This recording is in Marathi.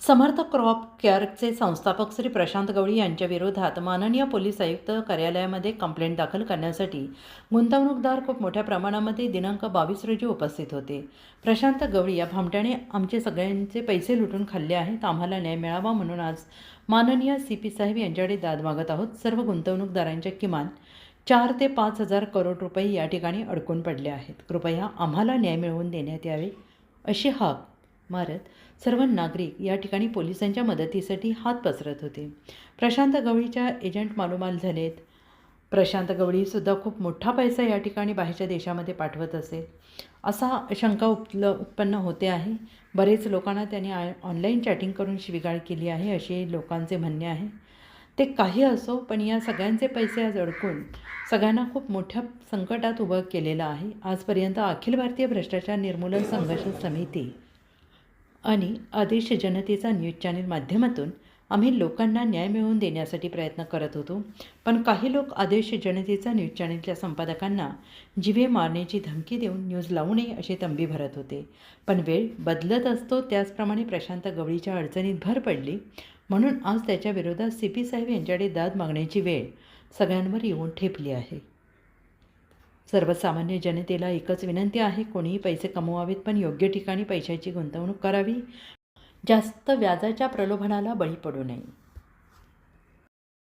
समर्थ क्रॉप केअरचे संस्थापक श्री प्रशांत गवळी यांच्या विरोधात माननीय पोलीस आयुक्त कार्यालयामध्ये कंप्लेंट दाखल करण्यासाठी गुंतवणूकदार खूप मोठ्या प्रमाणामध्ये दिनांक 22 रोजी उपस्थित होते. प्रशांत गवळी या भामट्याने आमचे सगळ्यांचे पैसे लुटून खाल्ले आहेत, आम्हाला न्याय मिळावा म्हणून आज माननीय CP साहेब यांच्याकडे दाद मागत आहोत. सर्व गुंतवणूकदारांच्या किमान 4 ते 5 हजार करोड रुपये या ठिकाणी अडकून पडले आहेत. कृपया आम्हाला न्याय मिळवून देण्यात यावे अशी हाक मारत सर्व नागरिक या ठिकाणी पोलिसांच्या मदतीसाठी हात पसरत होते. प्रशांत गवळीच्या एजंट मालोमाल झालेत. प्रशांत गवळीसुद्धा खूप मोठा पैसा या ठिकाणी बाहेरच्या देशामध्ये पाठवत असेल असा शंका उत्पन्न होते आहे. बरेच लोकांना त्यांनी ऑनलाईन चॅटिंग करून शिवीगाळ केली आहे असे लोकांचे म्हणणे आहे. ते काही असो, पण या सगळ्यांचे पैसे आज अडकून सगळ्यांना खूप मोठ्या संकटात उभं केलेलं आहे. आजपर्यंत अखिल भारतीय भ्रष्टाचार निर्मूलन संघर्ष समिती आणि आदेश जनतेचा न्यूज चॅनल माध्यमातून आम्ही लोकांना न्याय मिळवून देण्यासाठी प्रयत्न करत होतो. पण काही लोक आदेश जनतेचा न्यूज चॅनलच्या संपादकांना जीवे मारण्याची धमकी देऊन न्यूज लावू नये अशी तंबी भरत होते. पण वेळ बदलत असतो त्याचप्रमाणे प्रशांत गवळीच्या अडचणीत भर पडली, म्हणून आज त्याच्या विरोधात CP साहेब यांच्याकडे दाद मागण्याची वेळ सगळ्यांवर येऊन ठेपली आहे. सर्वसामान्य जनतेला एकच विनंती आहे, कोणीही पैसे कमवावेत पण योग्य ठिकाणी पैशाची गुंतवणूक करावी. जास्त व्याजाच्या प्रलोभनाला बळी पडू नये.